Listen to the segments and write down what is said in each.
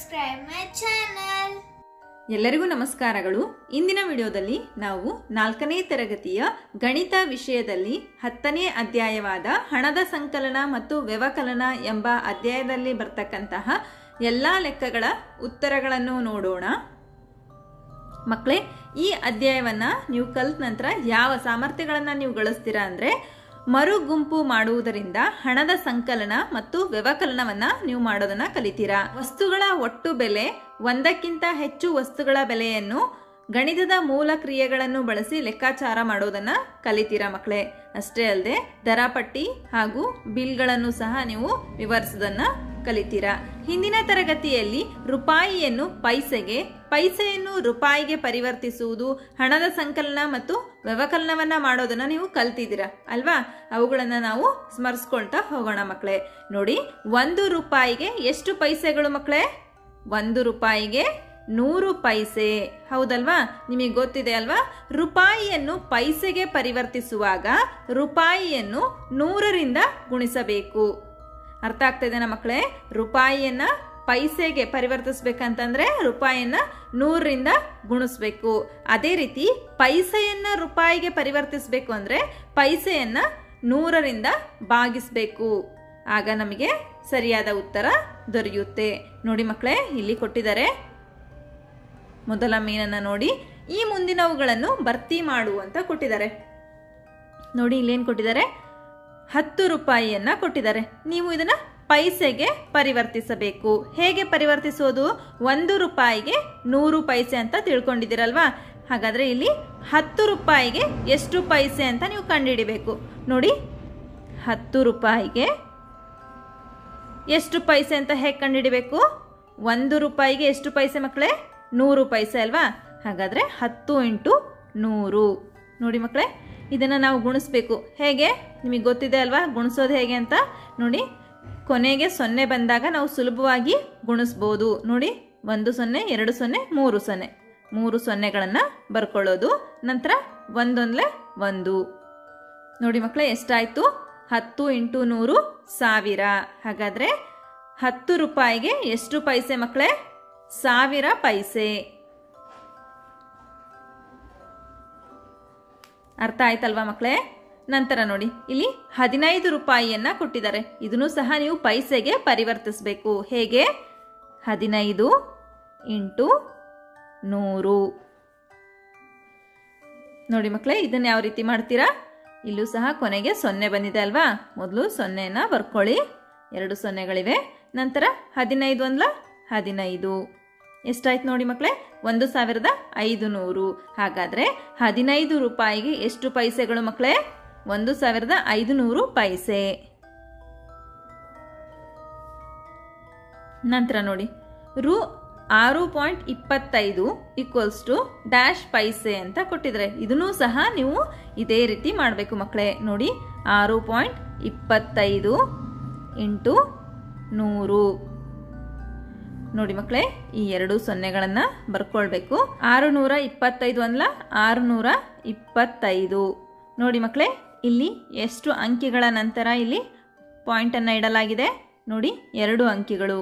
subscribe my channel. ಎಲ್ಲರಿಗೂ ನಮಸ್ಕಾರಗಳು. ಇಂದಿನ ವಿಡಿಯೋದಲ್ಲಿ ನಾವು 4ನೇ ತರಗತಿಯ ಗಣಿತ ವಿಷಯದಲ್ಲಿ 10ನೇ ಅಧ್ಯಾಯವಾದ ಹಣದ ಸಂಕಲನ ಮತ್ತು ವ್ಯವಕಲನ ಎಂಬ ಅಧ್ಯಾಯದಲ್ಲಿ ಬರ್ತಕ್ಕಂತಹ ಎಲ್ಲಾ ಲೆಕ್ಕಗಳ ಉತ್ತರಗಳನ್ನು ನೋಡೋಣ. ಮಕ್ಕಳೇ, ಈ ಅಧ್ಯಾಯವನ್ನ ನೀವು ಕಲಿತ ನಂತರ ಯಾವ ಸಾಮರ್ಥ್ಯಗಳನ್ನು ನೀವು ಗಳಿಸ್ತೀರಾ ಅಂದ್ರೆ ಮರು ಗುಂಪು ಮಾಡುವುದರಿಂದ ಹಣದ ಸಂಕಲನ ಮತ್ತು ವ್ಯವಕಲನವನ್ನ ನೀವು ಮಾಡೋದನ್ನ ಕಲಿತೀರಾ. ವಸ್ತುಗಳ ಒಟ್ಟು ಬೆಲೆ, ಒಂದಕ್ಕಿಂತ ಹೆಚ್ಚು ವಸ್ತುಗಳ ಬೆಲೆಯನ್ನು ಗಣಿತದ ಮೂಲ ಕ್ರಿಯೆಗಳನ್ನು ಬಳಸಿ ಲೆಕ್ಕಾಚಾರ ಮಾಡೋದನ್ನ ಕಲಿತೀರಾ ಮಕ್ಕಳೇ. ಅಷ್ಟೇ ಅಲ್ಲದೆ ದರಪಟ್ಟಿ ಹಾಗೂ ಬಿಲ್ಗಳನ್ನು ಸಹ ನೀವು ವಿವರಿಸೋದನ್ನ ಕಲಿತೀರಾ. ಹಿಂದಿನ ತರಗತಿಯಲ್ಲಿ ರೂಪಾಯಿಯನ್ನು ಪೈಸೆಗೆ, ಪೈಸೆಯನ್ನು ರೂಪಾಯಿಗೆ ಪರಿವರ್ತಿಸುವುದು, ಹಣದ ಸಂಕಲನ ಮತ್ತು ವ್ಯವಕಲನವನ್ನ ಮಾಡೋದನ್ನ ನೀವು ಕಲ್ತಿದ್ದೀರಾ ಅಲ್ವಾ? ಅವುಗಳನ್ನ ನಾವು ಸ್ಮರಿಸ್ಕೊಳ್ತಾ ಹೋಗೋಣ ಮಕ್ಕಳೇ. ನೋಡಿ, 1 ರೂಪಾಯಿಗೆ ಎಷ್ಟು ಪೈಸೆಗಳು ಮಕ್ಕಳೇ? 1 ರೂಪಾಯಿಗೆ 100 ಪೈಸೆ. ಹೌದಲ್ವಾ? ನಿಮಗೆ ಗೊತ್ತಿದೆ ಅಲ್ವಾ? ರೂಪಾಯಿಯನ್ನು ಪೈಸೆಗೆ ಪರಿವರ್ತಿಸುವಾಗ ರೂಪಾಯಿಯನ್ನು 100ರಿಂದ ಗುಣಿಸಬೇಕು. ಅರ್ಥ ಆಗ್ತಾ ಇದೆನಾ ಮಕ್ಕಳೇ? ರೂಪಾಯಿಯನ್ನ ಪೈಸೆಗೆ ಪರಿವರ್ತಿಸ್ಬೇಕಂತಂದ್ರೆ ರೂಪಾಯಿಯನ್ನ 100ರಿಂದ ಗುಣಿಸ್ಬೇಕು. ಅದೇ ರೀತಿ ಪೈಸೆಯನ್ನ ರೂಪಾಯಿಗೆ ಪರಿವರ್ತಿಸಬೇಕು ಅಂದ್ರೆ ಪೈಸೆಯನ್ನ 100ರಿಂದ ಭಾಗಿಸ್ಬೇಕು. ಆಗ ನಮಗೆ ಸರಿಯಾದ ಉತ್ತರ ದೊರೆಯುತ್ತೆ. ನೋಡಿ ಮಕ್ಕಳೇ, ಇಲ್ಲಿ ಕೊಟ್ಟಿದ್ದಾರೆ ಮೊದಲ ಮೀನನ್ನ ನೋಡಿ. ಈ ಮುಂದಿನವುಗಳನ್ನು ಭರ್ತಿ ಮಾಡು ಅಂತ ಕೊಟ್ಟಿದ್ದಾರೆ. ನೋಡಿ, ಇಲ್ಲೇನು ಕೊಟ್ಟಿದ್ದಾರೆ? 10 ರೂಪಾಯಿಯನ್ನ ಕೊಟ್ಟಿದ್ದಾರೆ. ನೀವು ಇದನ್ನ ಪೈಸೆಗೆ ಪರಿವರ್ತಿಸಬೇಕು. ಹೇಗೆ ಪರಿವರ್ತಿಸೋದು? 1 ರೂಪಾಯಿಗೆ 100 ಪೈಸೆ ಅಂತ ತಿಳ್ಕೊಂಡಿದ್ದೀರಲ್ವಾ? ಹಾಗಾದ್ರೆ ಇಲ್ಲಿ 10 ರೂಪಾಯಿಗೆ ಎಷ್ಟು ಪೈಸೆ ಅಂತ ನೀವು ಕಂಡುಹಿಡಿಬೇಕು. ನೋಡಿ, 10 ರೂಪಾಯಿಗೆ ಎಷ್ಟು ಪೈಸೆ ಅಂತ ಹೇಗೆ ಕಂಡುಹಿಡಿಬೇಕು? 1 ರೂಪಾಯಿಗೆ ಎಷ್ಟು ಪೈಸೆ ಮಕ್ಕಳೇ? 100 ಪೈಸೆ ಅಲ್ವಾ? ಹಾಗಾದ್ರೆ 10 × 100. ನೋಡಿ ಮಕ್ಕಳೇ, ಇದನ್ನ ನಾವು ಗುಣಿಸ್ಬೇಕು. ಹೇಗೆ? ನಿಮಗೆ ಗೊತ್ತಿದೆ ಅಲ್ವಾ ಗುಣಿಸೋದು ಹೇಗೆ ಅಂತ? ನೋಡಿ, ಕೊನೆಗೆ 0 ಬಂದಾಗ ನಾವು ಸುಲಭವಾಗಿ ಗುಣಿಸ್ಬೋದು. ನೋಡಿ, 1 0 2 0 3 0 3 ಸೊನ್ನೆಗಳನ್ನ ಬರ್ಕೊಳ್ಳೋದು. ನಂತರ 1 1 1. ನೋಡಿ ಮಕ್ಕಳೇ, ಎಷ್ಟಾಯ್ತು? 10 × 100 1000. ಹಾಗಾದ್ರೆ 10 ರೂಪಾಯಿಗೆ ಎಷ್ಟು ಪೈಸೆ ಮಕ್ಕಳೇ? 1000 ಪೈಸೆ. ಅರ್ಥ ಆಯ್ತಲ್ವಾ ಮಕ್ಕಳೇ? ನಂತರ ನೋಡಿ, ಇಲ್ಲಿ 15 ರೂಪಾಯಿಯನ್ನ ಕೊಟ್ಟಿದ್ದಾರೆ. ಇದನ್ನು ಸಹ ನೀವು ಪೈಸೆಗೆ ಪರಿವರ್ತಿಸಬೇಕು. ಹೇಗೆ? 15 × 100. ನೋಡಿ ಮಕ್ಕಳೇ, ಇದನ್ನ ಯಾವ ರೀತಿ ಮಾಡ್ತೀರಾ? ಇಲ್ಲೂ ಸಹ ಕೊನೆಗೆ 0 ಬಂದಿದೆ ಅಲ್ವಾ? ಮೊದಲು 0ನ ಬರ್ಕೊಳ್ಳಿ. 2 ಸೊನ್ನೆಗಳಿವೆ. ನಂತರ 15 1 15. ಎಷ್ಟಾಯ್ತು ನೋಡಿ ಮಕ್ಕಳೇ? 1500. ಹಾಗಾದ್ರೆ 15 ರೂಪಾಯಿಗೆ ಎಷ್ಟು ಪೈಸೆಗಳು ಮಕ್ಕಳೇ? 1500 ಪೈಸೆ. ನಂತರ ನೋಡಿ, ರು 6.25 = ಡ್ಯಾಶ್ ಪೈಸೆ ಅಂತ ಕೊಟ್ಟಿದ್ರೆ ಇದನ್ನು ಸಹ ನೀವು ಇದೇ ರೀತಿ ಮಾಡಬೇಕು ಮಕ್ಕಳೇ. ನೋಡಿ, 6.25 × 100. ನೋಡಿ ಮಕ್ಕಳೇ, ಈ 2 ಸೊನ್ನೆಗಳನ್ನ ಬರ್ಕೊಳ್ಬೇಕು. 625 1 625. ನೋಡಿ ಮಕ್ಕಳೇ, ಇಲ್ಲಿ ಎಷ್ಟು ಅಂಕಿಗಳ ನಂತರ ಇಲ್ಲಿ ಪಾಯಿಂಟ್ ಅನ್ನ ಇಡಲಾಗಿದೆ? ನೋಡಿ, 2 ಅಂಕಿಗಳು.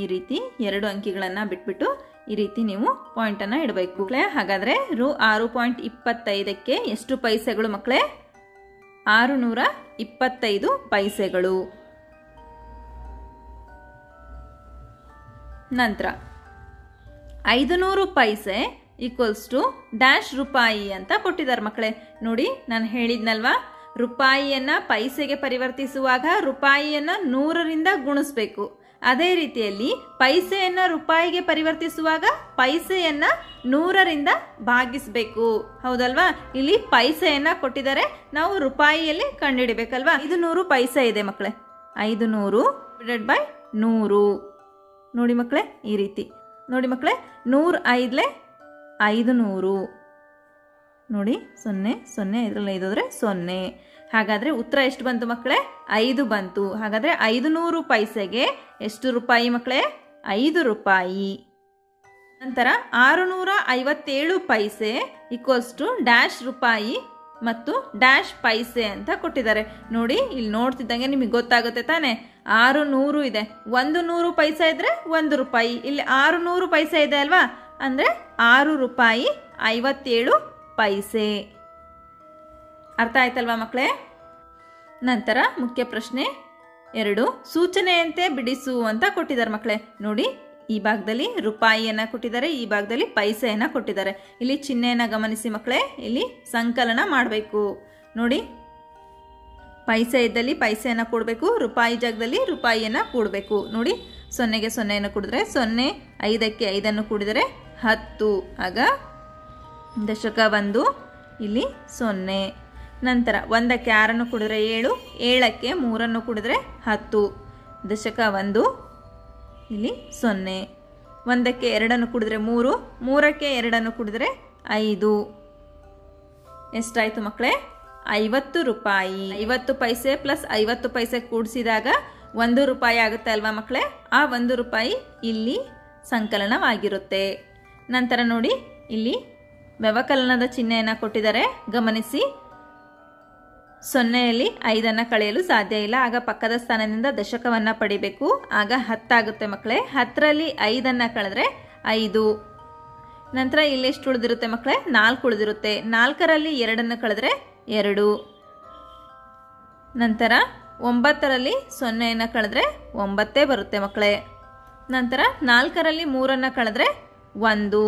ಈ ರೀತಿ 2 ಅಂಕಿಗಳನ್ನ ಬಿಟ್ಬಿಟ್ಟು ಈ ರೀತಿ ನೀವು ಪಾಯಿಂಟ್ ಅನ್ನ ಇಡಬೇಕು. ಹಾಗಾದ್ರೆ ರು 6.25ಕ್ಕೆ ಎಷ್ಟು ಪೈಸೆಗಳು ಮಕ್ಕಳೇ? 625 ಪೈಸೆಗಳು. ನಂತರ 500 ಪೈಸೆ = ಡ್ಯಾಶ್ ರೂಪಾಯಿ ಅಂತ ಕೊಟ್ಟಿದ್ದಾರೆ ಮಕ್ಕಳೇ. ನೋಡಿ, ನಾನು ಹೇಳಿದ್ನಲ್ವಾ, ರೂಪಾಯಿಯನ್ನ ಪೈಸೆಗೆ ಪರಿವರ್ತಿಸುವಾಗ ರೂಪಾಯಿಯನ್ನ 100ರಿಂದ ಗುಣಿಸ್ಬೇಕು. ಅದೇ ರೀತಿಯಲ್ಲಿ ಪೈಸೆಯನ್ನ ರೂಪಾಯಿಗೆ ಪರಿವರ್ತಿಸುವಾಗ ಪೈಸೆಯನ್ನ 100ರಿಂದ ಭಾಗಿಸಬೇಕು. ಹೌದಲ್ವಾ? ಇಲ್ಲಿ ಪೈಸೆಯನ್ನ ಕೊಟ್ಟಿದ್ದಾರೆ, ನಾವು ರೂಪಾಯಿಯಲ್ಲಿ ಕಂಡುಹಿಡಿಬೇಕಲ್ವಾ? 500 ಪೈಸೆ ಇದೆ ಮಕ್ಕಳೇ. 500 / 100. ನೋಡಿ ಮಕ್ಕಳೇ, ಈ ರೀತಿ. ನೋಡಿ ಮಕ್ಕಳೇ, 100 5 500. ನೋಡಿ, 0 0 ಇದರಲ್ಲಿ 5 ಹೋದ್ರೆ 0. ಹಾಗಾದ್ರೆ ಉತ್ತರ ಎಷ್ಟು ಬಂತು ಮಕ್ಕಳೇ? 5 ಬಂತು. ಹಾಗಾದ್ರೆ 500 ಪೈಸೆಗೆ ಎಷ್ಟು ರೂಪಾಯಿ ಮಕ್ಕಳೇ? 5 ರೂಪಾಯಿ. ನಂತರ 657 ಪೈಸೆ = ಡ್ಯಾಶ್ ರೂಪಾಯಿ ಮತ್ತು ಡ್ಯಾಶ್ ಪೈಸೆ ಅಂತ ಕೊಟ್ಟಿದ್ದಾರೆ. ನೋಡಿ, ಇಲ್ಲಿ ನೋಡ್ತಿದ್ದಂಗೆ ನಿಮಗೆ ಗೊತ್ತಾಗುತ್ತೆ ತಾನೆ. 600 ಇದೆ. 100 ಪೈಸೆ ಇದ್ರೆ 1 ರೂಪಾಯಿ. ಇಲ್ಲಿ 600 ಪೈಸೆ ಇದೆ ಅಲ್ವಾ, ಅಂದರೆ 6 ರೂಪಾಯಿ 57 ಪೈಸೆ. ಅರ್ಥ ಆಯ್ತಲ್ವಾ ಮಕ್ಕಳೇ? ನಂತರ ಮುಖ್ಯ ಪ್ರಶ್ನೆ 2, ಸೂಚನೆಯಂತೆ ಬಿಡಿಸು ಅಂತ ಕೊಟ್ಟಿದ್ದಾರೆ ಮಕ್ಕಳೇ. ನೋಡಿ, ಈ ಭಾಗದಲ್ಲಿ ರೂಪಾಯಿಯನ್ನು ಕೊಟ್ಟಿದ್ದಾರೆ, ಈ ಭಾಗದಲ್ಲಿ ಪೈಸೆಯನ್ನು ಕೊಟ್ಟಿದ್ದಾರೆ. ಇಲ್ಲಿ ಚಿಹ್ನೆಯನ್ನು ಗಮನಿಸಿ ಮಕ್ಕಳೇ, ಇಲ್ಲಿ ಸಂಕಲನ ಮಾಡಬೇಕು. ನೋಡಿ, ಪೈಸೆ ಇದ್ದಲ್ಲಿ ಪೈಸೆಯನ್ನು ಕೂಡಬೇಕು, ರೂಪಾಯಿ ಜಾಗದಲ್ಲಿ ರೂಪಾಯಿಯನ್ನು ಕೂಡಬೇಕು. ನೋಡಿ, 0ಗೆ 0ಯನ್ನು ಕೂಡಿದ್ರೆ 0, 5ಕ್ಕೆ 5ನ್ನು ಕೂಡಿದರೆ 10. ಆಗ ದಶಕ 1, ಇಲ್ಲಿ 0. ನಂತರ 1ಕ್ಕೆ 6ನ್ನು ಕೂಡಿದ್ರೆ 7, 7ಕ್ಕೆ 3ನ್ನು ಕೂಡಿದ್ರೆ 10. ದಶಕ 1, ಇಲ್ಲಿ 0. 1ಕ್ಕೆ 2ನ್ನು ಕೂಡಿದ್ರೆ 3, 3ಕ್ಕೆ 2ನ್ನು ಕೂಡಿದ್ರೆ 5. ಎಷ್ಟಾಯಿತು ಮಕ್ಕಳೇ? 50 ರೂಪಾಯಿ. 50 ಪೈಸೆ ಪ್ಲಸ್ 50 ಪೈಸೆ ಕೂಡಿಸಿದಾಗ 1 ರೂಪಾಯಿ ಆಗುತ್ತೆ ಅಲ್ವಾ ಮಕ್ಕಳೇ? ಆ 1 ರೂಪಾಯಿ ಇಲ್ಲಿ ಸಂಕಲನವಾಗಿರುತ್ತೆ. ನಂತರ ನೋಡಿ, ಇಲ್ಲಿ ವ್ಯವಕಲನದ ಚಿಹ್ನೆಯನ್ನು ಕೊಟ್ಟಿದ್ದಾರೆ, ಗಮನಿಸಿ. 0ಯಲ್ಲಿ 5ನ್ನು ಕಳೆಯಲು ಸಾಧ್ಯ ಇಲ್ಲ, ಆಗ ಪಕ್ಕದ ಸ್ಥಾನದಿಂದ ದಶಕವನ್ನು ಪಡಿಬೇಕು. ಆಗ 10 ಆಗುತ್ತೆ ಮಕ್ಕಳೇ. 10ರಲ್ಲಿ 5ನ್ನು ಕಳೆದ್ರೆ 5. ನಂತರ ಇಲ್ಲಿ ಎಷ್ಟು ಉಳಿದಿರುತ್ತೆ ಮಕ್ಕಳೇ? 4 ಉಳಿದಿರುತ್ತೆ. 4ರಲ್ಲಿ 2ನ್ನು ಕಳೆದ್ರೆ 2. ನಂತರ 9ರಲ್ಲಿ 0ನ್ನು ಕಳೆದ್ರೆ 9 ಬರುತ್ತೆ ಮಕ್ಕಳೇ. ನಂತರ 4ರಲ್ಲಿ 3ನ್ನು ಕಳೆದ್ರೆ 1.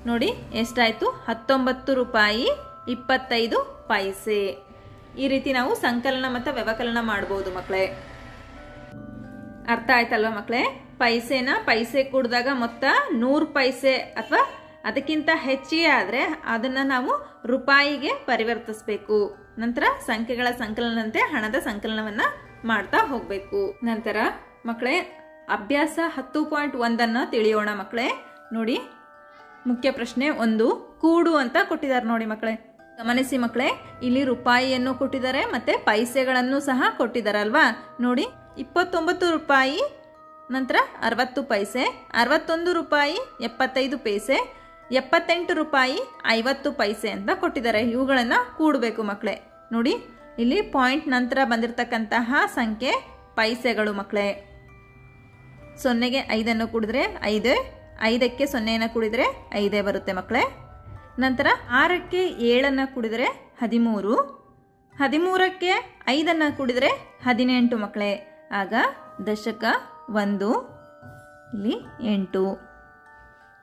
ನೋಡಿ ಎಷ್ಟಾಯಿತು? 19 ರೂಪಾಯಿ 25 ಪೈಸೆ. ಈ ರೀತಿ ನಾವು ಸಂಕಲನ ಮತ್ತು ವ್ಯವಕಲನ ಮಾಡಬಹುದು ಮಕ್ಕಳೇ. ಅರ್ಥ ಆಯ್ತಲ್ವಾ ಮಕ್ಕಳೇ? ಪೈಸೆ ಕೂಡಿದಾಗ ಮೊತ್ತ 100 ಪೈಸೆ ಅಥವಾ ಅದಕ್ಕಿಂತ ಹೆಚ್ಚಿಗೆ ಆದರೆ ಅದನ್ನು ನಾವು ರೂಪಾಯಿಗೆ ಪರಿವರ್ತಿಸಬೇಕು. ನಂತರ ಸಂಖ್ಯೆಗಳ ಸಂಕಲನದಂತೆ ಹಣದ ಸಂಕಲನವನ್ನು ಮಾಡ್ತಾ ಹೋಗಬೇಕು. ನಂತರ ಮಕ್ಕಳೇ, ಅಭ್ಯಾಸ 10.1 ತಿಳಿಯೋಣ ಮಕ್ಕಳೇ. ನೋಡಿ, ಮುಖ್ಯ ಪ್ರಶ್ನೆ 1, ಕೂಡು ಅಂತ ಕೊಟ್ಟಿದ್ದಾರೆ. ನೋಡಿ ಮಕ್ಕಳೇ, ಗಮನಿಸಿ ಮಕ್ಕಳೇ, ಇಲ್ಲಿ ರೂಪಾಯಿಯನ್ನು ಕೊಟ್ಟಿದ್ದಾರೆ ಮತ್ತೆ ಪೈಸೆಗಳನ್ನು ಸಹ ಕೊಟ್ಟಿದ್ದಾರೆ ಅಲ್ವಾ. ನೋಡಿ, 29 ರೂಪಾಯಿ, ನಂತರ 60 ಪೈಸೆ, 61 ರೂಪಾಯಿ 75 ಪೈಸೆ, 78 ರೂಪಾಯಿ 50 ಪೈಸೆ ಅಂತ ಕೊಟ್ಟಿದ್ದಾರೆ. ಇವುಗಳನ್ನು ಕೂಡಬೇಕು ಮಕ್ಕಳೇ. ನೋಡಿ, ಇಲ್ಲಿ ಪಾಯಿಂಟ್ ನಂತರ ಬಂದಿರತಕ್ಕಂತಹ ಸಂಖ್ಯೆ ಪೈಸೆಗಳು ಮಕ್ಕಳೇ. 0ಗೆ 5ನ್ನು ಕೂಡಿದ್ರೆ 5, 5ಕ್ಕೆ 0ನ್ನು ಕೂಡಿದ್ರೆ 5 ಬರುತ್ತೆ ಮಕ್ಕಳೇ. ನಂತರ 6ಕ್ಕೆ 7ನ್ನು ಕೂಡಿದರೆ 13, 13ಕ್ಕೆ 5ನ್ನು ಕೂಡಿದರೆ 18 ಮಕ್ಕಳೇ. ಆಗ ದಶಕ 1, ಇಲ್ಲಿ 8.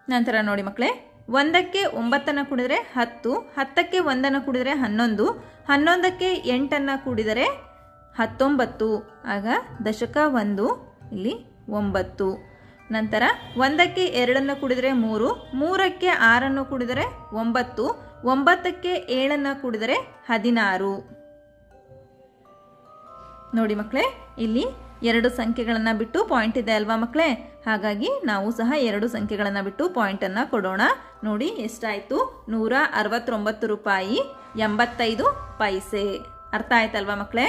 ನಂತರ ನೋಡಿ ಮಕ್ಕಳೇ, 1ಕ್ಕೆ 9ನ್ನು ಕೂಡಿದರೆ 10, 10ಕ್ಕೆ 1ನ್ನು ಕೂಡಿದರೆ 11, 11ಕ್ಕೆ 8ನ್ನು ಕೂಡಿದರೆ 19. ಆಗ ದಶಕ 1, ಇಲ್ಲಿ 9. ನಂತರ 1ಕ್ಕೆ 2ನ್ನು ಕೂಡಿದರೆ 3, 3ಕ್ಕೆ 6ನ್ನು ಕೂಡಿದರೆ 9, 9ಕ್ಕೆ 7ನ್ನು ಕೂಡಿದರೆ 16. ನೋಡಿ ಮಕ್ಕಳೇ, ಇಲ್ಲಿ 2 ಸಂಖ್ಯೆಗಳನ್ನು ಬಿಟ್ಟು ಪಾಯಿಂಟ್ ಇದೆ ಅಲ್ವಾ ಮಕ್ಕಳೇ. ಹಾಗಾಗಿ ನಾವು ಸಹ 2 ಸಂಖ್ಯೆಗಳನ್ನು ಬಿಟ್ಟು ಪಾಯಿಂಟನ್ನು ಕೊಡೋಣ. ನೋಡಿ ಎಷ್ಟಾಯಿತು? 169 ರೂಪಾಯಿ 85 ಪೈಸೆ. ಅರ್ಥ ಆಯ್ತಲ್ವಾ ಮಕ್ಕಳೇ?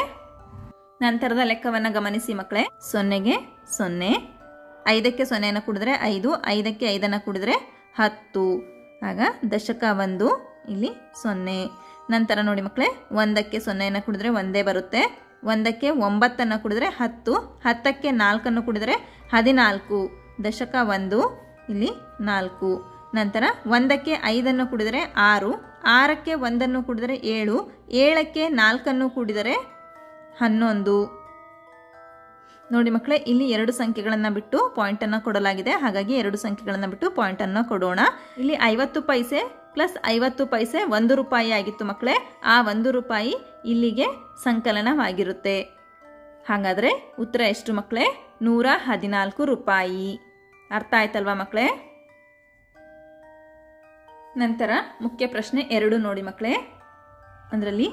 ನಂತರದ ಲೆಕ್ಕವನ್ನು ಗಮನಿಸಿ ಮಕ್ಕಳೇ. 0ಗೆ 0, 5ಕ್ಕೆ 0ನ್ನು ಕೂಡಿದ್ರೆ 5, 5ಕ್ಕೆ 5ನ್ನು ಕೂಡಿದ್ರೆ 10. ಆಗ ದಶಕ 1, ಇಲ್ಲಿ 0. ನಂತರ ನೋಡಿ ಮಕ್ಕಳೇ, 1ಕ್ಕೆ 0ನ್ನು ಕೂಡಿದ್ರೆ 1 ಬರುತ್ತೆ, 1ಕ್ಕೆ 9ನ್ನು ಕೂಡಿದ್ರೆ 10, 10ಕ್ಕೆ 4ನ್ನು ಕೂಡಿದ್ರೆ 14. ದಶಕ 1, ಇಲ್ಲಿ 4. ನಂತರ 1ಕ್ಕೆ 5ನ್ನು ಕೂಡಿದರೆ 6, 6ಕ್ಕೆ 1ನ್ನು ಕೂಡಿದರೆ 7, 7ಕ್ಕೆ 4ನ್ನು ಕೂಡಿದರೆ 11. ನೋಡಿ ಮಕ್ಕಳೇ, ಇಲ್ಲಿ 2 ಸಂಖ್ಯೆಗಳನ್ನು ಬಿಟ್ಟು ಪಾಯಿಂಟನ್ನು ಕೊಡಲಾಗಿದೆ. ಹಾಗಾಗಿ 2 ಸಂಖ್ಯೆಗಳನ್ನು ಬಿಟ್ಟು ಪಾಯಿಂಟನ್ನು ಕೊಡೋಣ. ಇಲ್ಲಿ 50 ಪೈಸೆ ಪ್ಲಸ್ 50 ಪೈಸೆ 1 ರೂಪಾಯಿ ಆಗಿತ್ತು ಮಕ್ಕಳೇ. ಆ 1 ರೂಪಾಯಿ ಇಲ್ಲಿಗೆ ಸಂಕಲನವಾಗಿರುತ್ತೆ. ಹಾಗಾದರೆ ಉತ್ತರ ಎಷ್ಟು ಮಕ್ಕಳೇ? 114 ರೂಪಾಯಿ. ಅರ್ಥ ಆಯ್ತಲ್ವಾ ಮಕ್ಕಳೇ? ನಂತರ ಮುಖ್ಯ ಪ್ರಶ್ನೆ 2 ನೋಡಿ ಮಕ್ಕಳೇ. ಅದರಲ್ಲಿ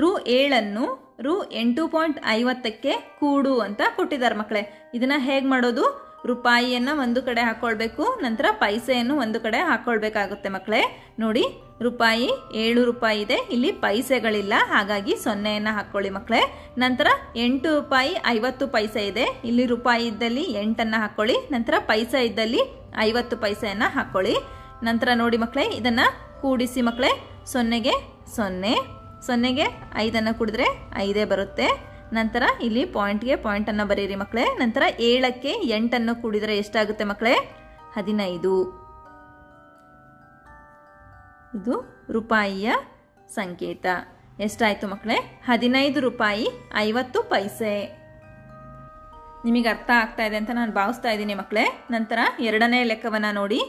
ರೂ7ನ್ನು ರೂ8.50ಕ್ಕೆ ಕೂಡು ಅಂತ ಕೊಟ್ಟಿದ್ದಾರೆ ಮಕ್ಕಳೇ. ಇದನ್ನ ಹೇಗೆ ಮಾಡೋದು? ರೂಪಾಯಿಯನ್ನು ಒಂದು ಕಡೆ ಹಾಕೊಳ್ಬೇಕು, ನಂತರ ಪೈಸೆಯನ್ನು ಒಂದು ಕಡೆ ಹಾಕೊಳ್ಬೇಕಾಗುತ್ತೆ ಮಕ್ಕಳೇ. ನೋಡಿ, ರೂಪಾಯಿ 7 ರೂಪಾಯಿ ಇದೆ, ಇಲ್ಲಿ ಪೈಸೆಗಳಿಲ್ಲ, ಹಾಗಾಗಿ 0ಯನ್ನು ಹಾಕೊಳ್ಳಿ ಮಕ್ಕಳೇ. ನಂತರ 8 ರೂಪಾಯಿ 50 ಪೈಸೆ ಇದೆ, ಇಲ್ಲಿ ರೂಪಾಯಿ ಇದ್ದಲ್ಲಿ 8ನ್ನು ಹಾಕೊಳ್ಳಿ, ನಂತರ ಪೈಸೆ ಇದ್ದಲ್ಲಿ 50 ಪೈಸೆಯನ್ನು ಹಾಕೊಳ್ಳಿ. ನಂತರ ನೋಡಿ ಮಕ್ಕಳೇ, ಇದನ್ನ ಕೂಡಿಸಿ ಮಕ್ಕಳೇ. 0ಗೆ 0, 0ಗೆ 5ನ್ನು ಕೂಡಿದ್ರೆ 5 ಬರುತ್ತೆ. ನಂತರ ಇಲ್ಲಿ ಪಾಯಿಂಟ್ಗೆ ಪಾಯಿಂಟನ್ನು ಬರೀರಿ ಮಕ್ಕಳೇ. ನಂತರ 7ಕ್ಕೆ 8 ಕೂಡಿದರೆ ಎಷ್ಟಾಗುತ್ತೆ ಮಕ್ಕಳೇ? 15. ಇದು ರೂಪಾಯಿಯ ಸಂಕೇತ. ಎಷ್ಟಾಯಿತು ಮಕ್ಕಳೇ? 15 ರೂಪಾಯಿ 50 ಪೈಸೆ. ನಿಮಗೆ ಅರ್ಥ ಆಗ್ತಾ ಇದೆ ಅಂತ ನಾನು ಭಾವಿಸ್ತಾ ಇದ್ದೀನಿ ಮಕ್ಕಳೇ. ನಂತರ 2ನೇ ಲೆಕ್ಕವನ್ನು ನೋಡಿ.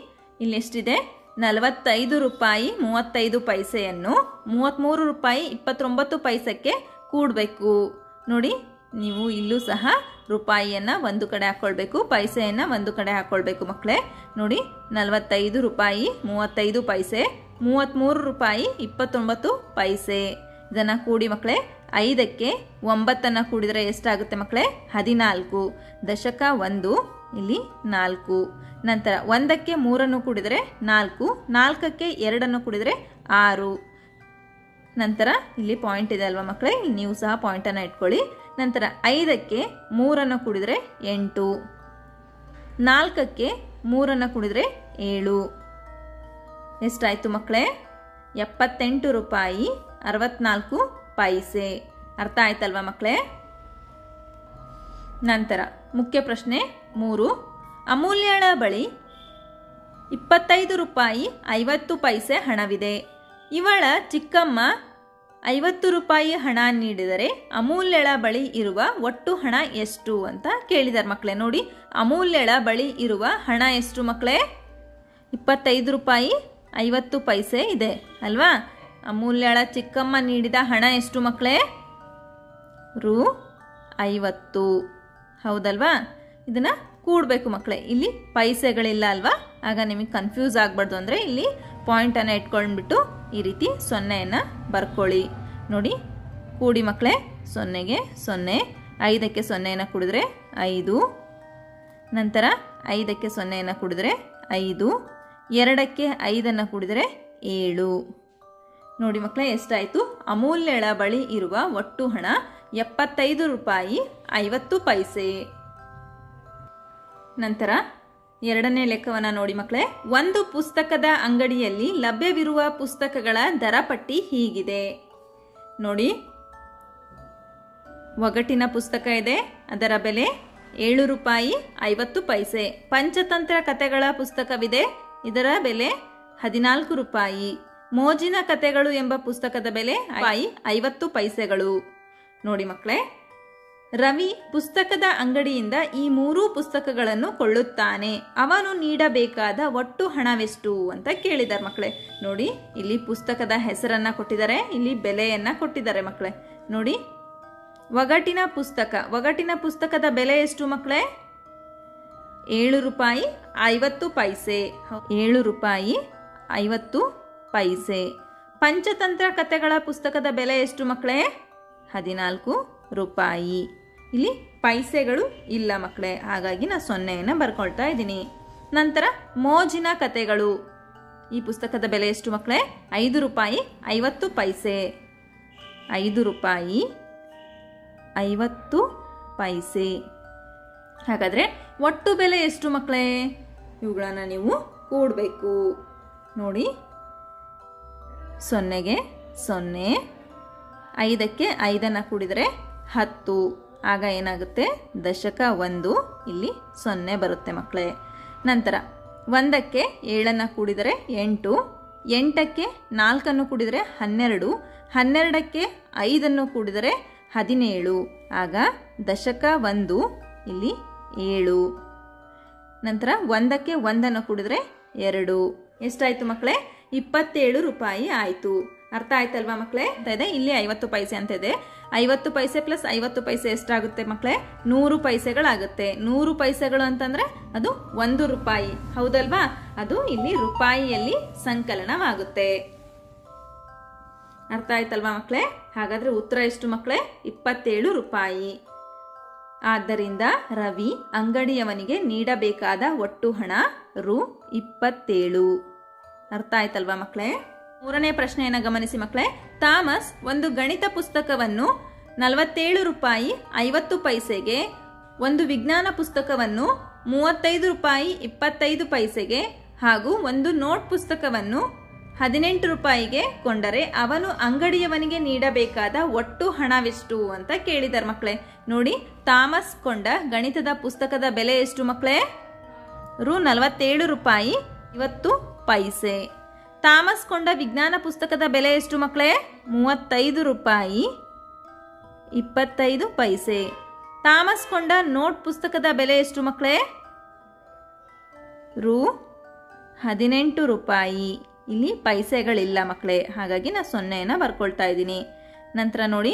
ಇಲ್ಲಿ ಎಷ್ಟಿದೆ? 45 ರೂಪಾಯಿ 35 ಪೈಸೆಯನ್ನು 33 ರೂಪಾಯಿ 29 ಪೈಸಕ್ಕೆ ಕೂಡಬೇಕು. ನೋಡಿ, ನೀವು ಇಲ್ಲೂ ಸಹ ರೂಪಾಯಿಯನ್ನು ಒಂದು ಕಡೆ ಹಾಕ್ಕೊಳ್ಬೇಕು, ಪೈಸೆಯನ್ನು ಒಂದು ಕಡೆ ಹಾಕ್ಕೊಳ್ಬೇಕು ಮಕ್ಕಳೇ. ನೋಡಿ, 45 ರೂಪಾಯಿ 35 ಪೈಸೆ, 33 ರೂಪಾಯಿ 29 ಪೈಸೆ. ಇದನ್ನು ಕೂಡಿ ಮಕ್ಕಳೇ. 5ಕ್ಕೆ 9 ಕೂಡಿದರೆ ಎಷ್ಟಾಗುತ್ತೆ ಮಕ್ಕಳೇ? 14. ದಶಕ 1 ಇಲ್ಲಿ 4. ನಂತರ 1ಕ್ಕೆ 3 ಕೂಡಿದರೆ 4, 4ಕ್ಕೆ 2 ಕೂಡಿದರೆ 6. ನಂತರ ಇಲ್ಲಿ ಪಾಯಿಂಟ್ ಇದೆ ಅಲ್ವಾ ಮಕ್ಕಳೇ, ಇಲ್ಲಿ ನೀವು ಸಹ ಪಾಯಿಂಟನ್ನು ಇಟ್ಕೊಳ್ಳಿ. ನಂತರ 5ಕ್ಕೆ 3 ಕೂಡಿದರೆ 8, 4ಕ್ಕೆ 3 ಕೂಡಿದರೆ 7. ಎಷ್ಟಾಯಿತು ಮಕ್ಕಳೇ? 78 ರೂಪಾಯಿ 64 ಪೈಸೆ. ಅರ್ಥ ಆಯ್ತಲ್ವಾ ಮಕ್ಕಳೇ? ನಂತರ ಮುಖ್ಯ ಪ್ರಶ್ನೆ 3. ಅಮೂಲ್ಯಳ ಬಳಿ 25 ರೂಪಾಯಿ 50 ಪೈಸೆ ಹಣವಿದೆ. ಇವಳ ಚಿಕ್ಕಮ್ಮ 50 ರೂಪಾಯಿ ಹಣ ನೀಡಿದರೆ ಅಮೂಲ್ಯಳ ಬಳಿ ಇರುವ ಒಟ್ಟು ಹಣ ಎಷ್ಟು ಅಂತ ಕೇಳಿದಾರೆ ಮಕ್ಕಳೇ. ನೋಡಿ, ಅಮೂಲ್ಯಳ ಬಳಿ ಇರುವ ಹಣ ಎಷ್ಟು ಮಕ್ಕಳೇ? 25 ರೂಪಾಯಿ 50 ಪೈಸೆ ಇದೆ ಅಲ್ವಾ? ಅಮೂಲ್ಯಳ ಚಿಕ್ಕಮ್ಮ ನೀಡಿದ ಹಣ ಎಷ್ಟು ಮಕ್ಕಳೇ? ರೂ 50. ಹೌದಲ್ವಾ? ಇದನ್ನ ಕೂಡಬೇಕು ಮಕ್ಕಳೇ. ಇಲ್ಲಿ ಪೈಸೆಗಳಿಲ್ಲ ಅಲ್ವಾ, ಆಗ ನಿಮಗೆ ಕನ್ಫ್ಯೂಸ್ ಆಗಬಾರ್ದು ಅಂದರೆ ಇಲ್ಲಿ ಪಾಯಿಂಟನ್ನು ಇಟ್ಕೊಂಡ್ಬಿಟ್ಟು ಈ ರೀತಿ 0ಯನ್ನು ಬರ್ಕೊಳ್ಳಿ. ನೋಡಿ, ಕೂಡಿ ಮಕ್ಕಳೇ. 0ಗೆ 0, 5ಕ್ಕೆ 0ಯನ್ನು ಕೂಡಿದ್ರೆ 5, ನಂತರ 5ಕ್ಕೆ 0ಯನ್ನು ಕೂಡಿದ್ರೆ 5, 2ಕ್ಕೆ 5 ಕೂಡಿದರೆ 7. ನೋಡಿ ಮಕ್ಕಳೇ, ಎಷ್ಟಾಯಿತು? ಅಮೂಲ್ಯಳ ಬಳಿ ಇರುವ ಒಟ್ಟು ಹಣ 75 ರೂಪಾಯಿ 50 ಪೈಸೆ. ನಂತರ 2ನೇ ಲೆಕ್ಕವನ್ನು ನೋಡಿ ಮಕ್ಕಳೇ. ಒಂದು ಪುಸ್ತಕದ ಅಂಗಡಿಯಲ್ಲಿ ಲಭ್ಯವಿರುವ ಪುಸ್ತಕಗಳ ದರ ಪಟ್ಟಿ ಹೀಗಿದೆ. ನೋಡಿ, ಒಗಟಿನ ಪುಸ್ತಕ ಇದೆ, ಅದರ ಬೆಲೆ 7 ರೂಪಾಯಿ 50 ಪೈಸೆ. ಪಂಚತಂತ್ರ ಕಥೆಗಳ ಪುಸ್ತಕವಿದೆ, ಇದರ ಬೆಲೆ 14 ರೂಪಾಯಿ. ಮೋಜಿನ ಕಥೆಗಳು ಎಂಬ ಪುಸ್ತಕದ ಬೆಲೆ 50 ಪೈಸೆಗಳು. ನೋಡಿ ಮಕ್ಕಳೇ, ರವಿ ಪುಸ್ತಕದ ಅಂಗಡಿಯಿಂದ ಈ 3 ಪುಸ್ತಕಗಳನ್ನು ಕೊಳ್ಳುತ್ತಾನೆ. ಅವನು ನೀಡಬೇಕಾದ ಒಟ್ಟು ಹಣವೆಷ್ಟು ಅಂತ ಕೇಳಿದ್ದಾರೆ ಮಕ್ಕಳೇ. ನೋಡಿ, ಇಲ್ಲಿ ಪುಸ್ತಕದ ಹೆಸರನ್ನ ಕೊಟ್ಟಿದ್ದಾರೆ, ಇಲ್ಲಿ ಬೆಲೆಯನ್ನ ಕೊಟ್ಟಿದ್ದಾರೆ ಮಕ್ಕಳೇ. ನೋಡಿ, ಒಗಟಿನ ಪುಸ್ತಕದ ಬೆಲೆ ಎಷ್ಟು ಮಕ್ಕಳೇ? 7 ರೂಪಾಯಿ 50 ಪೈಸೆ. 7 ರೂಪಾಯಿ 50 ಪೈಸೆ. ಪಂಚತಂತ್ರ ಕಥೆಗಳ ಪುಸ್ತಕದ ಬೆಲೆ ಎಷ್ಟು ಮಕ್ಕಳೇ? 14 ರೂಪಾಯಿ. ಇಲ್ಲಿ ಪೈಸೆಗಳು ಇಲ್ಲ ಮಕ್ಕಳೇ, ಹಾಗಾಗಿ ನಾನು 0ಯನ್ನು ಬರ್ಕೊಳ್ತಾ ಇದ್ದೀನಿ. ನಂತರ ಮೋಜಿನ ಕಥೆಗಳು, ಈ ಪುಸ್ತಕದ ಬೆಲೆ ಎಷ್ಟು ಮಕ್ಕಳೇ? 5 ರೂಪಾಯಿ 50 ಪೈಸೆ. 5 ರೂಪಾಯಿ 50 ಪೈಸೆ. ಹಾಗಾದರೆ ಒಟ್ಟು ಬೆಲೆ ಎಷ್ಟು ಮಕ್ಕಳೇ? ಇವುಗಳನ್ನು ನೀವು ಕೂಡಬೇಕು. ನೋಡಿ, 0ಗೆ 0, 5ಕ್ಕೆ 5 ಕೂಡಿದರೆ 10. ಆಗ ಏನಾಗುತ್ತೆ? ದಶಕ 1 ಇಲ್ಲಿ 0 ಬರುತ್ತೆ ಮಕ್ಕಳೇ. ನಂತರ 1ಕ್ಕೆ 7 ಕೂಡಿದರೆ 8, 8ಕ್ಕೆ 4 ಕೂಡಿದರೆ 12, 12ಕ್ಕೆ 5 ಕೂಡಿದರೆ 17. ಆಗ ದಶಕ 1 ಇಲ್ಲಿ 7. ನಂತರ 1ಕ್ಕೆ 1 ಕೂಡಿದರೆ 2. ಎಷ್ಟಾಯಿತು ಮಕ್ಕಳೇ? 27 ರೂಪಾಯಿ ಆಯಿತು. ಅರ್ಥ ಆಯ್ತಲ್ವಾ ಮಕ್ಕಳೇ? ಇದೆ ಇಲ್ಲಿ 50 ಪೈಸೆ ಅಂತ ಇದೆ. 50 ಪೈಸೆ ಪ್ಲಸ್ 50 ಪೈಸೆ ಎಷ್ಟಾಗುತ್ತೆ ಮಕ್ಕಳೇ? 100 ಪೈಸೆಗಳಾಗುತ್ತೆ. 100 ಪೈಸೆಗಳು ಅಂತಂದ್ರೆ ಅದು 1 ರೂಪಾಯಿ. ಹೌದಲ್ವಾ? ಅದು ಇಲ್ಲಿ ರೂಪಾಯಿಯಲ್ಲಿ ಸಂಕಲನವಾಗುತ್ತೆ. ಅರ್ಥ ಆಯ್ತಲ್ವಾ ಮಕ್ಕಳೇ? ಹಾಗಾದ್ರೆ ಉತ್ತರ ಎಷ್ಟು ಮಕ್ಕಳೇ? 27 ರೂಪಾಯಿ. ಆದ್ದರಿಂದ ರವಿ ಅಂಗಡಿಯವನಿಗೆ ನೀಡಬೇಕಾದ ಒಟ್ಟು ಹಣ ರೂ 27. ಅರ್ಥ ಆಯ್ತಲ್ವಾ ಮಕ್ಕಳೇ? 3ನೇ ಪ್ರಶ್ನೆಯನ್ನು ಗಮನಿಸಿ ಮಕ್ಕಳೇ. ಥಾಮಸ್ ಒಂದು ಗಣಿತ ಪುಸ್ತಕವನ್ನು 47 ರೂಪಾಯಿ 50 ಪೈಸೆಗೆ, ಒಂದು ವಿಜ್ಞಾನ ಪುಸ್ತಕವನ್ನು 35 ರೂಪಾಯಿ 25 ಪೈಸೆಗೆ ಹಾಗೂ ಒಂದು ನೋಟ್ ಪುಸ್ತಕವನ್ನು 18 ರೂಪಾಯಿಗೆ ಕೊಂಡರೆ ಅವನು ಅಂಗಡಿಯವನಿಗೆ ನೀಡಬೇಕಾದ ಒಟ್ಟು ಹಣವೆಷ್ಟು ಅಂತ ಕೇಳಿದ್ದಾರೆ ಮಕ್ಕಳೇ. ನೋಡಿ, ಥಾಮಸ್ ಕೊಂಡ ಗಣಿತದ ಪುಸ್ತಕದ ಬೆಲೆ ಎಷ್ಟು ಮಕ್ಕಳೇ? ರು 47 ರೂಪಾಯಿ 50 ಪೈಸೆ. ಥಾಮಸ್ ಕೊಂಡ ವಿಜ್ಞಾನ ಪುಸ್ತಕದ ಬೆಲೆ ಎಷ್ಟು ಮಕ್ಕಳೇ? 35 ರೂಪಾಯಿ 25 ಪೈಸೆ. ಥಾಮಸ್ ಕೊಂಡ ನೋಟ್ ಪುಸ್ತಕದ ಬೆಲೆ ಎಷ್ಟು ಮಕ್ಕಳೇ? ರು 18 ರೂಪಾಯಿ. ಇಲ್ಲಿ ಪೈಸೆಗಳಿಲ್ಲ ಮಕ್ಕಳೇ, ಹಾಗಾಗಿ ನಾನು 0 ಬರ್ಕೊಳ್ತಾ ಇದ್ದೀನಿ. ನಂತರ ನೋಡಿ,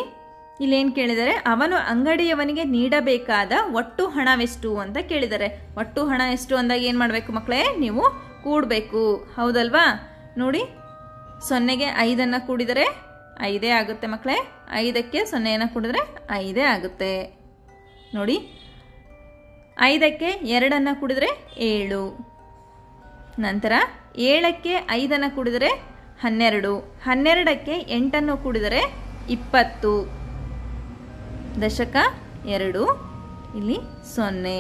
ಇಲ್ಲೇನು ಕೇಳಿದರೆ, ಅವನು ಅಂಗಡಿಯವನಿಗೆ ನೀಡಬೇಕಾದ ಒಟ್ಟು ಹಣವೆಷ್ಟು ಅಂತ ಕೇಳಿದ್ದಾರೆ. ಒಟ್ಟು ಹಣ ಎಷ್ಟು ಅಂದಾಗ ಏನು ಮಾಡಬೇಕು ಮಕ್ಕಳೇ? ನೀವು ಕೂಡಬೇಕು, ಹೌದಲ್ವಾ? ನೋಡಿ, 0ಗೆ 5 ಕೂಡಿದರೆ 5 ಆಗುತ್ತೆ ಮಕ್ಕಳೇ. 5ಕ್ಕೆ 0 ಕೂಡಿದ್ರೆ 5 ಆಗುತ್ತೆ. ನೋಡಿ, 5ಕ್ಕೆ 2 ಕೂಡಿದ್ರೆ 7. ನಂತರ 7ಕ್ಕೆ 5 ಕೂಡಿದರೆ 12. 12ಕ್ಕೆ 8 ಕೂಡಿದರೆ 20. ದಶಕ 2, ಇಲ್ಲಿ 0.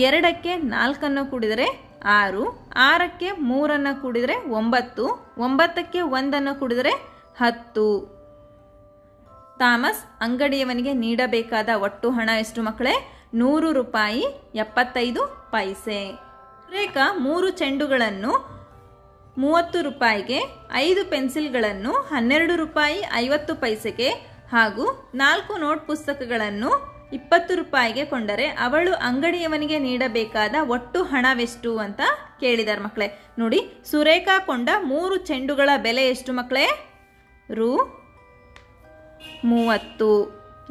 2ಕ್ಕೆ 4 ಕೂಡಿದರೆ 6. 6ಕ್ಕೆ 3 ಕೂಡಿದರೆ 9. 9ಕ್ಕೆ 1 ಕೂಡಿದರೆ 10. ಥಾಮಸ್ ಅಂಗಡಿಯವನಿಗೆ ನೀಡಬೇಕಾದ ಒಟ್ಟು ಹಣ ಎಷ್ಟು ಮಕ್ಕಳೇ? 100 ರೂಪಾಯಿ 75 ಪೈಸೆ. ಸುರೇಖ 3 ಚೆಂಡುಗಳನ್ನು 30 ರೂಪಾಯಿಗೆ, 5 ಪೆನ್ಸಿಲ್ಗಳನ್ನು 12 ರೂಪಾಯಿ 50 ಪೈಸೆಗೆ ಹಾಗೂ 4 ನೋಟ್ ಪುಸ್ತಕಗಳನ್ನು 20 ರೂಪಾಯಿಗೆ ಕೊಂಡರೆ ಅವಳು ಅಂಗಡಿಯವನಿಗೆ ನೀಡಬೇಕಾದ ಒಟ್ಟು ಹಣವೆಷ್ಟು ಅಂತ ಕೇಳಿದಾರೆ ಮಕ್ಕಳೇ. ನೋಡಿ, ಸುರೇಖಾ ಕೊಂಡ 3 ಚೆಂಡುಗಳ ಬೆಲೆ ಎಷ್ಟು ಮಕ್ಕಳೇ? ರು 30.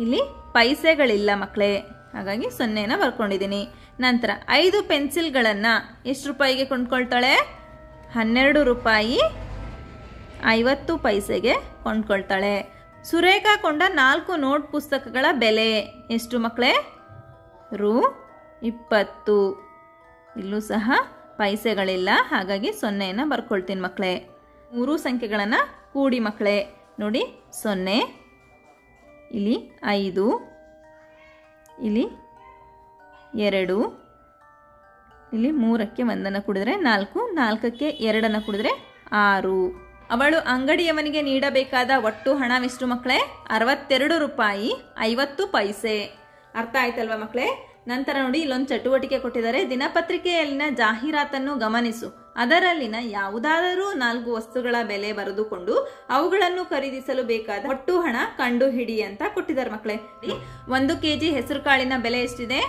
ಇಲ್ಲಿ ಪೈಸೆಗಳಿಲ್ಲ ಮಕ್ಕಳೇ, ಹಾಗಾಗಿ 0 ಬರ್ಕೊಂಡಿದ್ದೀನಿ. ನಂತರ 5 ಪೆನ್ಸಿಲ್ಗಳನ್ನು ಎಷ್ಟು ರೂಪಾಯಿಗೆ ಕೊಂಡ್ಕೊಳ್ತಾಳೆ? 12 ರೂಪಾಯಿ 50 ಪೈಸೆಗೆ ಕೊಂಡ್ಕೊಳ್ತಾಳೆ. ಸುರೇಖಾ ಕೊಂಡ 4 ನೋಟ್ ಪುಸ್ತಕಗಳ ಬೆಲೆ ಎಷ್ಟು ಮಕ್ಕಳೇ? ರು 20. ಇಲ್ಲೂ ಸಹ ಪೈಸೆಗಳಿಲ್ಲ, ಹಾಗಾಗಿ 0 ಬರ್ಕೊಳ್ತೀನಿ ಮಕ್ಕಳೇ. 3 ಸಂಖ್ಯೆಗಳನ್ನು ಕೂಡಿ ಮಕ್ಕಳೇ. ನೋಡಿ, 0, ಇಲ್ಲಿ 5, ಇಲ್ಲಿ 2, ಇಲ್ಲಿ 3ಕ್ಕೆ 1 ಕೂಡಿದ್ರೆ 4, 4ಕ್ಕೆ 2 ಕೂಡಿದ್ರೆ 6. ಅವಳು ಅಂಗಡಿಯವನಿಗೆ ನೀಡಬೇಕಾದ ಒಟ್ಟು ಹಣವೆಷ್ಟು ಮಕ್ಕಳೇ? 62 ರೂಪಾಯಿ 50 ಪೈಸೆ. ಅರ್ಥ ಆಯ್ತಲ್ವಾ ಮಕ್ಕಳೇ? ನಂತರ ನೋಡಿ, ಇಲ್ಲೊಂದು ಚಟುವಟಿಕೆ ಕೊಟ್ಟಿದ್ದಾರೆ. ದಿನಪತ್ರಿಕೆಯಲ್ಲಿನ ಜಾಹೀರಾತನ್ನು ಗಮನಿಸು. ಅದರಲ್ಲಿನ ಯಾವುದಾದರೂ 4 ವಸ್ತುಗಳ ಬೆಲೆ ಬರೆದುಕೊಂಡು ಅವುಗಳನ್ನು ಖರೀದಿಸಲು ಬೇಕಾದ ಒಟ್ಟು ಹಣ ಕಂಡುಹಿಡಿ ಅಂತ ಕೊಟ್ಟಿದ್ದಾರೆ ಮಕ್ಕಳೇ. 1 kg ಹೆಸರು ಕಾಳಿನ ಬೆಲೆ ಎಷ್ಟಿದೆ?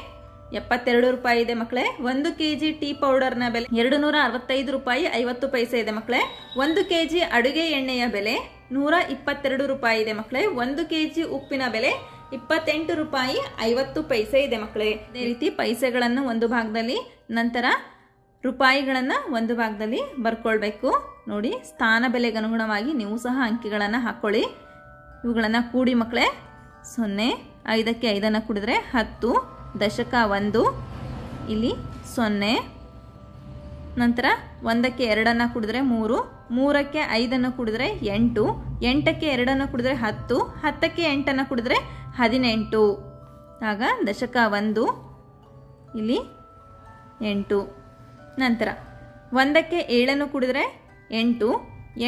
72 ರೂಪಾಯಿ ಇದೆ ಮಕ್ಕಳೇ. 1 kg ಟೀ ಪೌಡರ್ನ ಬೆಲೆ 265 ರೂಪಾಯಿ 50 ಪೈಸೆ ಇದೆ ಮಕ್ಕಳೇ. 1 kg ಅಡುಗೆ ಎಣ್ಣೆಯ ಬೆಲೆ 122 ರೂಪಾಯಿ ಇದೆ ಮಕ್ಕಳೇ. 1 kg ಉಪ್ಪಿನ ಬೆಲೆ 28 ರೂಪಾಯಿ 50 ಪೈಸೆ ಇದೆ ಮಕ್ಕಳೇ. ಇದೇ ರೀತಿ ಪೈಸೆಗಳನ್ನು ಒಂದು ಭಾಗದಲ್ಲಿ, ನಂತರ ರೂಪಾಯಿಗಳನ್ನು ಒಂದು ಭಾಗದಲ್ಲಿ ಬರ್ಕೊಳ್ಬೇಕು. ನೋಡಿ, ಸ್ಥಾನ ಬೆಲೆಗೆ ಅನುಗುಣವಾಗಿ ನೀವು ಸಹ ಅಂಕಿಗಳನ್ನು ಹಾಕ್ಕೊಳ್ಳಿ. ಇವುಗಳನ್ನು ಕೂಡಿ ಮಕ್ಕಳೇ. 0, 5ಕ್ಕೆ 5 ಕೂಡಿದ್ರೆ 10, ದಶಕ 1, ಇಲ್ಲಿ 0. ನಂತರ 1ಕ್ಕೆ 2 ಕೂಡಿದ್ರೆ 3, 3ಕ್ಕೆ 5 ಕೂಡಿದ್ರೆ 8, 8ಕ್ಕೆ 2 ಕೂಡಿದ್ರೆ 10, 10ಕ್ಕೆ 8 ಕೂಡಿದ್ರೆ 18. ಆಗ ದಶಕ 1, ಇಲ್ಲಿ 8. ನಂತರ 1ಕ್ಕೆ 7 ಕೂಡಿದ್ರೆ 8,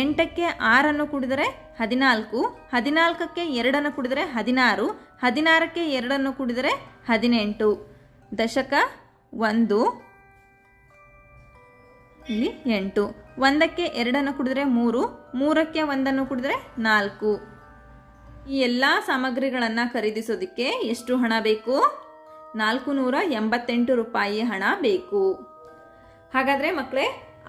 8ಕ್ಕೆ 6 ಕೂಡಿದರೆ 14, 14ಕ್ಕೆ 2 ಕೂಡಿದರೆ 16, 16ಕ್ಕೆ 2 ಕೂಡಿದರೆ 18. ದಶಕ 1, ಇಲ್ಲಿ 8. 1ಕ್ಕೆ 2 ಕೂಡಿದರೆ 3, 3ಕ್ಕೆ 1 ಕೂಡಿದರೆ 4. ಈ ಎಲ್ಲ ಸಾಮಗ್ರಿಗಳನ್ನು ಖರೀದಿಸೋದಕ್ಕೆ ಎಷ್ಟು ಹಣ ಬೇಕು? 488 ರೂಪಾಯಿ ಹಣ ಬೇಕು. ಹಾಗಾದರೆ ಮಕ್ಕಳೇ,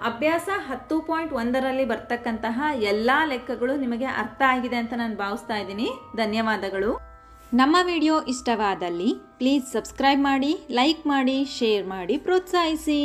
ಅಭ್ಯಾಸ 10.1ರಲ್ಲಿ ಬರ್ತಕ್ಕಂತಹ ಎಲ್ಲ ಲೆಕ್ಕಗಳು ನಿಮಗೆ ಅರ್ಥ ಆಗಿದೆ ಅಂತ ನಾನು ಭಾವಿಸ್ತಾ ಇದ್ದೀನಿ. ಧನ್ಯವಾದಗಳು. ನಮ್ಮ ವಿಡಿಯೋ ಇಷ್ಟವಾದಲ್ಲಿ ಪ್ಲೀಸ್ ಸಬ್ಸ್ಕ್ರೈಬ್ ಮಾಡಿ, ಲೈಕ್ ಮಾಡಿ, ಶೇರ್ ಮಾಡಿ, ಪ್ರೋತ್ಸಾಹಿಸಿ.